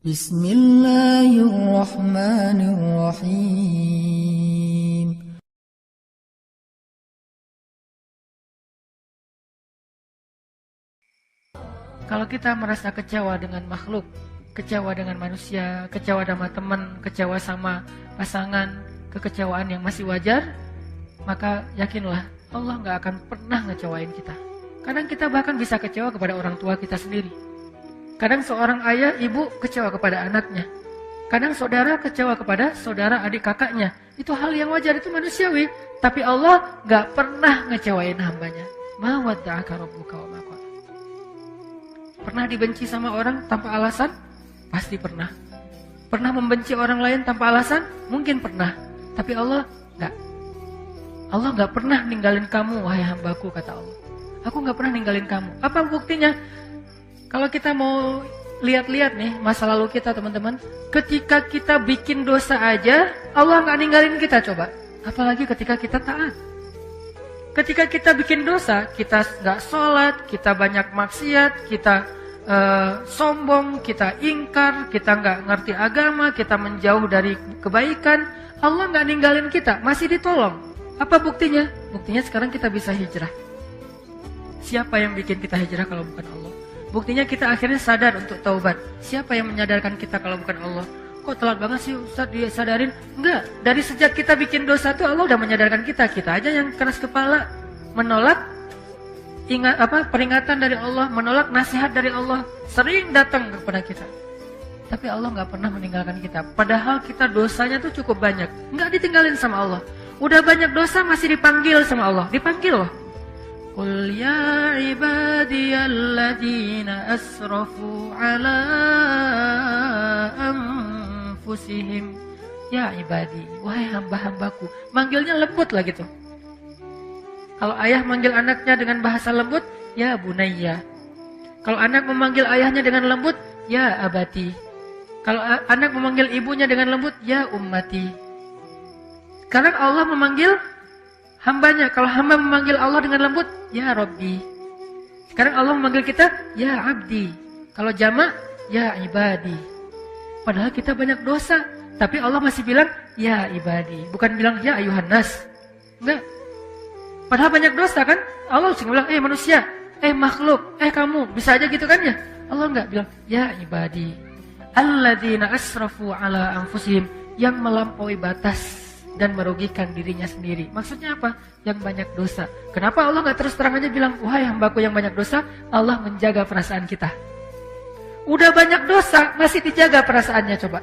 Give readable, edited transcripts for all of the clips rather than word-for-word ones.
Bismillahirrahmanirrahim. Kalau kita merasa kecewa dengan makhluk, kecewa dengan manusia, kecewa sama teman, kecewa sama pasangan, kekecewaan yang masih wajar, maka yakinlah Allah gak akan pernah ngecewain kita. Kadang kita bahkan bisa kecewa kepada orang tua kita sendiri. Kadang seorang ayah, ibu kecewa kepada anaknya. Kadang saudara kecewa kepada saudara adik kakaknya. Itu hal yang wajar, itu manusiawi. Tapi Allah gak pernah ngecewain hambanya. Ma wadda'aka rabbuka wa ma qala. Pernah dibenci sama orang tanpa alasan? Pasti pernah. Pernah membenci orang lain tanpa alasan? Mungkin pernah. Tapi Allah gak. Allah gak pernah ninggalin kamu, wahai hambaku, kata Allah. Aku gak pernah ninggalin kamu. Apa buktinya? Kalau kita mau lihat-lihat nih masa lalu kita, teman-teman, ketika kita bikin dosa aja Allah gak ninggalin kita, coba. Apalagi ketika kita taat. Ketika kita bikin dosa, kita gak sholat, kita banyak maksiat, kita sombong, kita ingkar, kita gak ngerti agama, kita menjauh dari kebaikan, Allah gak ninggalin kita, masih ditolong. Apa buktinya? Buktinya sekarang kita bisa hijrah. Siapa yang bikin kita hijrah kalau bukan Allah? Buktinya kita akhirnya sadar untuk taubat. Siapa yang menyadarkan kita kalau bukan Allah? Kok telat banget sih Ustaz disadarin? Enggak, dari sejak kita bikin dosa tuh Allah udah menyadarkan kita. Kita aja yang keras kepala, menolak peringatan dari Allah, menolak nasihat dari Allah, sering datang kepada kita. Tapi Allah gak pernah meninggalkan kita. Padahal kita dosanya tuh cukup banyak, gak ditinggalin sama Allah. Udah banyak dosa masih dipanggil sama Allah. Dipanggil loh. Qul ya ibadiyalladzina asrafu ala anfusihim. Ya ibadi, wahai hamba-hambaku. Manggilnya lembut lah gitu. Kalau ayah manggil anaknya dengan bahasa lembut, ya bunayya. Kalau anak memanggil ayahnya dengan lembut, ya abati. Kalau anak memanggil ibunya dengan lembut, ya ummati. Sekarang Allah memanggil hambanya. Kalau hamba memanggil Allah dengan lembut, ya Rabbi. Sekarang Allah memanggil kita, ya Abdi. Kalau jamak, ya ibadi. Padahal kita banyak dosa, tapi Allah masih bilang, ya ibadi. Bukan bilang, ya ayuhan nas. Enggak. Padahal banyak dosa kan? Allah cuma bilang, manusia, makhluk, kamu. Bisa aja gitu kan ya? Allah enggak bilang, ya ibadi. Alladzina asrafu ala anfusihim. Yang melampaui batas dan merugikan dirinya sendiri. Maksudnya apa? Yang banyak dosa. Kenapa Allah gak terus terang aja bilang, wahai hambaku yang banyak dosa? Allah menjaga perasaan kita. Udah banyak dosa, masih dijaga perasaannya, coba.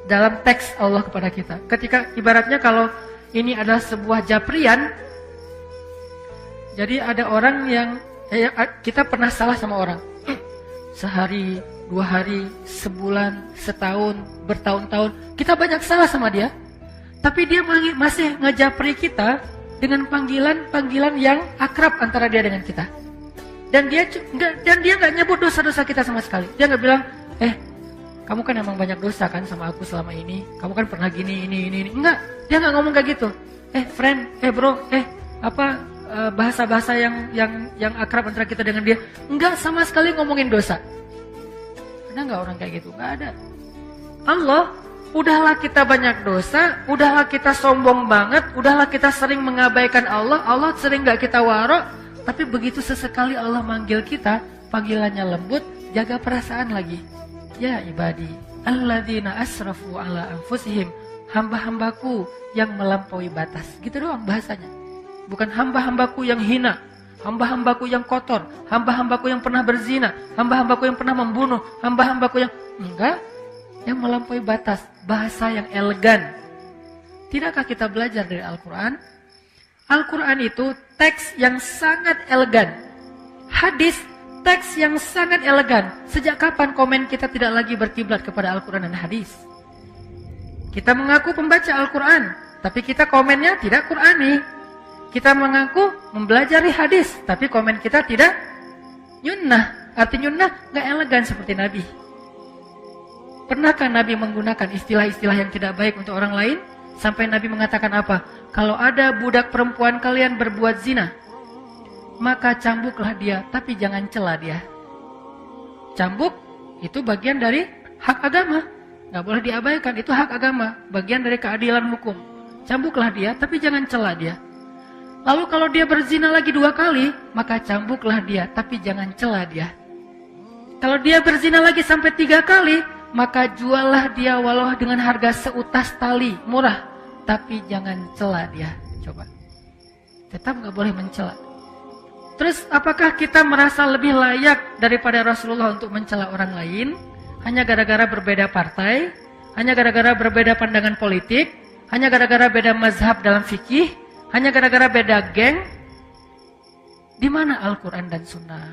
Dalam teks Allah kepada kita. Ketika ibaratnya kalau ini adalah sebuah japrian, jadi ada orang yang, kita pernah salah sama orang. Sehari, 2 hari, sebulan, setahun, bertahun-tahun, kita banyak salah sama dia. Tapi dia masih ngejapri kita dengan panggilan-panggilan yang akrab antara dia dengan kita. Dan dia nggak nyebut dosa-dosa kita sama sekali. Dia nggak bilang, kamu kan emang banyak dosa kan sama aku selama ini. Kamu kan pernah gini, ini. Enggak, dia nggak ngomong kayak gitu. Friend, bro, bahasa-bahasa yang akrab antara kita dengan dia. Enggak sama sekali ngomongin dosa. Ada nggak orang kayak gitu? Nggak ada. Allah, udahlah kita banyak dosa, udahlah kita sombong banget, udahlah kita sering mengabaikan Allah, Allah sering gak kita waro, tapi begitu sesekali Allah manggil kita, panggilannya lembut, jaga perasaan lagi. Ya ibadi, alladzina asrafu ala anfusihim, hamba-hambaku yang melampaui batas. Gitu doang bahasanya. Bukan hamba-hambaku yang hina, hamba-hambaku yang kotor, hamba-hambaku yang pernah berzina, hamba-hambaku yang pernah membunuh, hamba-hambaku yang... Enggak. Yang melampaui batas, bahasa yang elegan. Tidakkah kita belajar dari Al-Quran? Al-Quran itu teks yang sangat elegan. Hadis, teks yang sangat elegan. Sejak kapan komen kita tidak lagi berkiblat kepada Al-Quran dan hadis? Kita mengaku pembaca Al-Quran, tapi kita komennya tidak Qurani. Kita mengaku mempelajari hadis, tapi komen kita tidak nyunnah. Arti nyunnah gak elegan seperti Nabi. Pernahkah Nabi menggunakan istilah-istilah yang tidak baik untuk orang lain? Sampai Nabi mengatakan apa? Kalau ada budak perempuan kalian berbuat zina, maka cambuklah dia, tapi jangan cela dia. Cambuk itu bagian dari hak agama. Nggak boleh diabaikan, itu hak agama. Bagian dari keadilan hukum. Cambuklah dia, tapi jangan cela dia. Lalu kalau dia berzina lagi 2 kali, maka cambuklah dia, tapi jangan cela dia. Kalau dia berzina lagi sampai 3 kali, maka juallah dia walau dengan harga seutas tali, murah. Tapi jangan cela dia. Coba. Tetap nggak boleh mencela. Terus apakah kita merasa lebih layak daripada Rasulullah untuk mencela orang lain? Hanya gara-gara berbeda partai? Hanya gara-gara berbeda pandangan politik? Hanya gara-gara beda mazhab dalam fikih? Hanya gara-gara beda geng? Di mana Al-Quran dan Sunnah?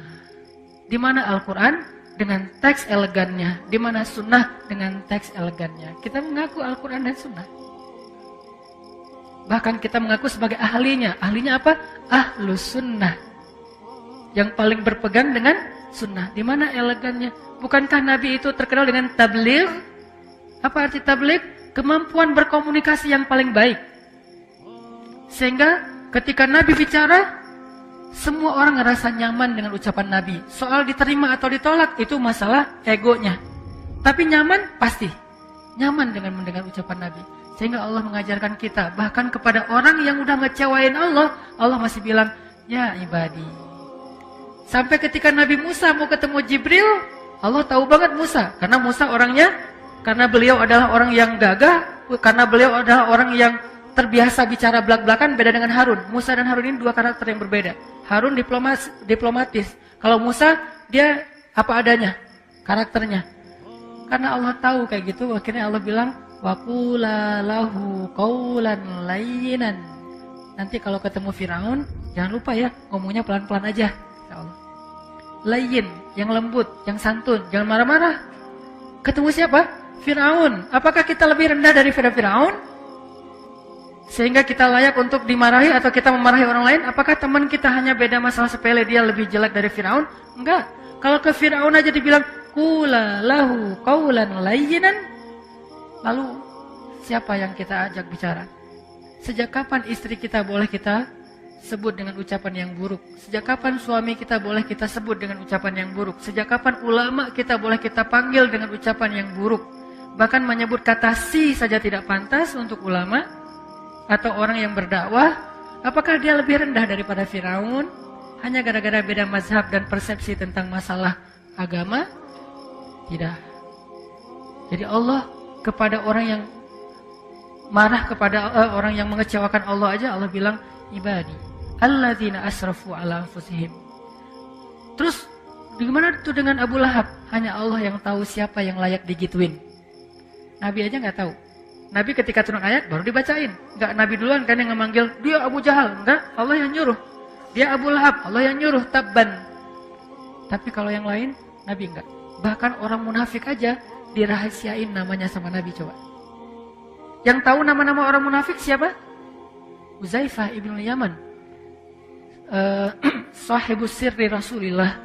Di mana Al-Quran dengan teks elegannya? Di mana Sunnah dengan teks elegannya? Kita mengaku Al-Quran dan Sunnah. Bahkan kita mengaku sebagai ahlinya. Ahlinya apa? Ahlus Sunnah. Yang paling berpegang dengan sunnah. Di mana elegannya? Bukankah Nabi itu terkenal dengan tabligh? Apa arti tabligh? Kemampuan berkomunikasi yang paling baik. Sehingga ketika Nabi bicara, semua orang ngerasa nyaman dengan ucapan Nabi. Soal diterima atau ditolak, itu masalah egonya. Tapi nyaman, pasti. Nyaman dengan mendengar ucapan Nabi. Sehingga Allah mengajarkan kita, bahkan kepada orang yang udah ngecewain Allah, Allah masih bilang, ya ibadi. Sampai ketika Nabi Musa mau ketemu Jibril, Allah tahu banget Musa. Karena Musa orangnya, karena beliau adalah orang yang gagah, karena beliau adalah orang yang terbiasa bicara belak-belakan, beda dengan Harun. Musa dan Harun ini 2 karakter yang berbeda. Harun diplomatis. Kalau Musa, dia apa adanya, karakternya. Karena Allah tahu kayak gitu, akhirnya Allah bilang, وَقُولَا لَهُ قَوْلًا لَيِّنًا. Nanti kalau ketemu Firaun, jangan lupa ya, ngomongnya pelan-pelan aja. Ya Allah. Layyin, yang lembut, yang santun, jangan marah-marah. Ketemu siapa? Firaun. Apakah kita lebih rendah dari Firaun? Sehingga kita layak untuk dimarahi atau kita memarahi orang lain? Apakah teman kita hanya beda masalah sepele, dia lebih jelek dari Firaun? Enggak. Kalau ke Firaun aja dibilang qula lahu qaulan layyinan, lalu siapa yang kita ajak bicara? Sejak kapan istri kita boleh kita sebut dengan ucapan yang buruk? Sejak kapan suami kita boleh kita sebut dengan ucapan yang buruk? Sejak kapan ulama kita boleh kita panggil dengan ucapan yang buruk? Bahkan menyebut kata si saja tidak pantas untuk ulama atau orang yang berdakwah. Apakah dia lebih rendah daripada Firaun? Hanya gara-gara beda mazhab dan persepsi tentang masalah agama? Tidak. Jadi Allah kepada orang yang marah, kepada orang yang mengecewakan Allah aja, Allah bilang ibadi alladzina asrafu ala anfusihim. Terus gimana itu dengan Abu Lahab? Hanya Allah yang tahu siapa yang layak digituin. Nabi aja nggak tahu. Nabi ketika turun ayat baru dibacain. Nggak Nabi duluan kan yang memanggil, dia Abu Jahal. Enggak, Allah yang nyuruh. Dia Abu Lahab, Allah yang nyuruh, tabban. Tapi kalau yang lain, Nabi enggak. Bahkan orang munafik aja dirahasiain namanya sama Nabi, coba. Yang tahu nama-nama orang munafik siapa? Huzaifah ibn Yaman. Sahibus sirri Rasulillah.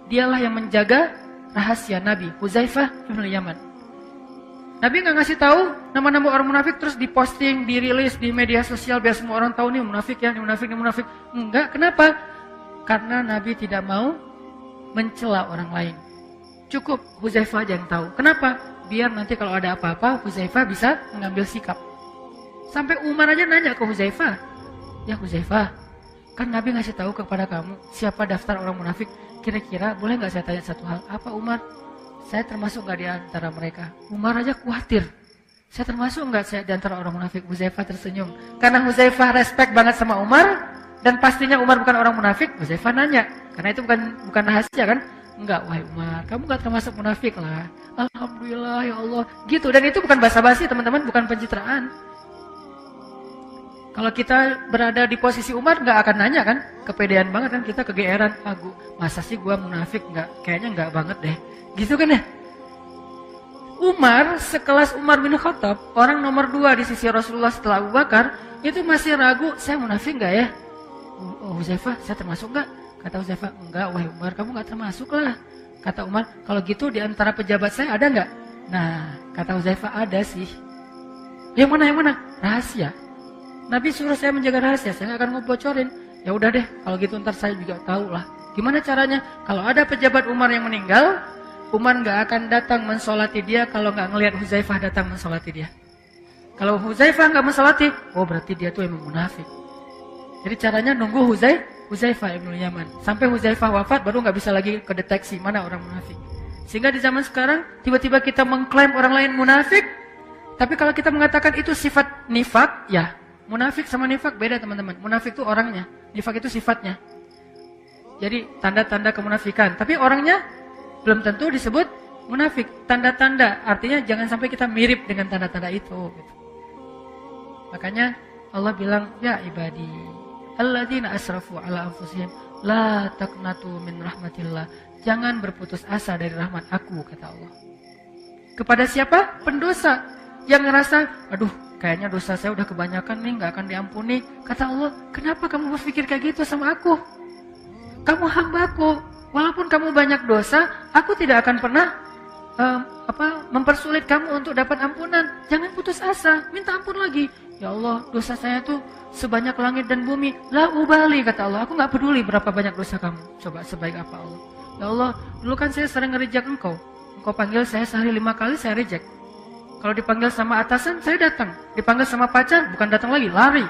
Dialah yang menjaga rahasia Nabi, Huzaifah ibn Yaman. Nabi nggak ngasih tahu nama-nama orang munafik terus diposting, dirilis di media sosial biar semua orang tahu nih munafik ya, ini munafik, ini munafik. Enggak, kenapa? Karena Nabi tidak mau mencela orang lain. Cukup Huzaifah aja yang tahu. Kenapa? Biar nanti kalau ada apa-apa Huzaifah bisa mengambil sikap. Sampai Umar aja nanya ke Huzaifah, ya Huzaifah, kan Nabi ngasih tahu kepada kamu siapa daftar orang munafik. Kira-kira boleh nggak saya tanya satu hal? Apa Umar? Saya termasuk nggak di antara mereka? Umar aja khawatir. Saya termasuk nggak saya di antara orang munafik? Huzaifah tersenyum. Karena Huzaifah respect banget sama Umar dan pastinya Umar bukan orang munafik. Huzaifah nanya, karena itu bukan rahasia kan? Enggak, wahai Umar, kamu nggak termasuk munafik lah. Alhamdulillah ya Allah. Gitu, dan itu bukan basa-basi teman-teman, bukan pencitraan. Kalau kita berada di posisi Umar nggak akan nanya kan, kepedean banget kan, kita kegeeran, masa sih gua munafik? Kayaknya nggak banget deh, gitu kan ya. Umar, sekelas Umar bin Khattab, orang nomor 2 di sisi Rasulullah setelah Abu Bakar, itu masih ragu, saya munafik nggak ya? Oh Huzaifah, saya termasuk nggak? Kata Huzaifah, enggak wahai Umar, kamu nggak termasuk lah. Kata Umar, kalau gitu di antara pejabat saya ada nggak? Nah, kata Huzaifah, ada sih. Yang mana? Rahasia. Nabi suruh saya menjaga rahasia, saya nggak akan ngebocorin. Ya udah deh, kalau gitu ntar saya juga tahu lah. Gimana caranya? Kalau ada pejabat Umar yang meninggal, Umar nggak akan datang mensolati dia kalau nggak ngelihat Huzaifah datang mensolati dia. Kalau Huzaifah nggak mensolati, oh berarti dia tuh emang munafik. Jadi caranya nunggu Huzaifah ibn Yaman. Sampai Huzaifah wafat baru nggak bisa lagi kedeteksi mana orang munafik. Sehingga di zaman sekarang tiba-tiba kita mengklaim orang lain munafik. Tapi kalau kita mengatakan itu sifat nifak, ya munafik sama nifak beda teman-teman. Munafik itu orangnya, nifak itu sifatnya. Jadi tanda-tanda kemunafikan. Tapi orangnya belum tentu disebut munafik. Tanda-tanda artinya jangan sampai kita mirip dengan tanda-tanda itu. Gitu. Makanya Allah bilang, ya ibadi, alladzina asrafu ala anfusihim, la taqnatu min rahmatillah. Jangan berputus asa dari rahmat aku, kata Allah. Kepada siapa? Pendosa. Yang ngerasa, aduh kayaknya dosa saya udah kebanyakan nih, gak akan diampuni. Kata Allah, kenapa kamu berpikir kayak gitu sama aku? Kamu hambaku. Walaupun kamu banyak dosa, aku tidak akan pernah mempersulit kamu untuk dapat ampunan. Jangan putus asa, minta ampun lagi. Ya Allah, dosa saya tuh sebanyak langit dan bumi. La ubali, kata Allah. Aku gak peduli berapa banyak dosa kamu. Coba sebaik apa Allah. Ya Allah, dulu kan saya sering nge-reject engkau. Engkau panggil saya sehari 5 kali, saya reject. Kalau dipanggil sama atasan, saya datang. Dipanggil sama pacar, bukan datang lagi, lari.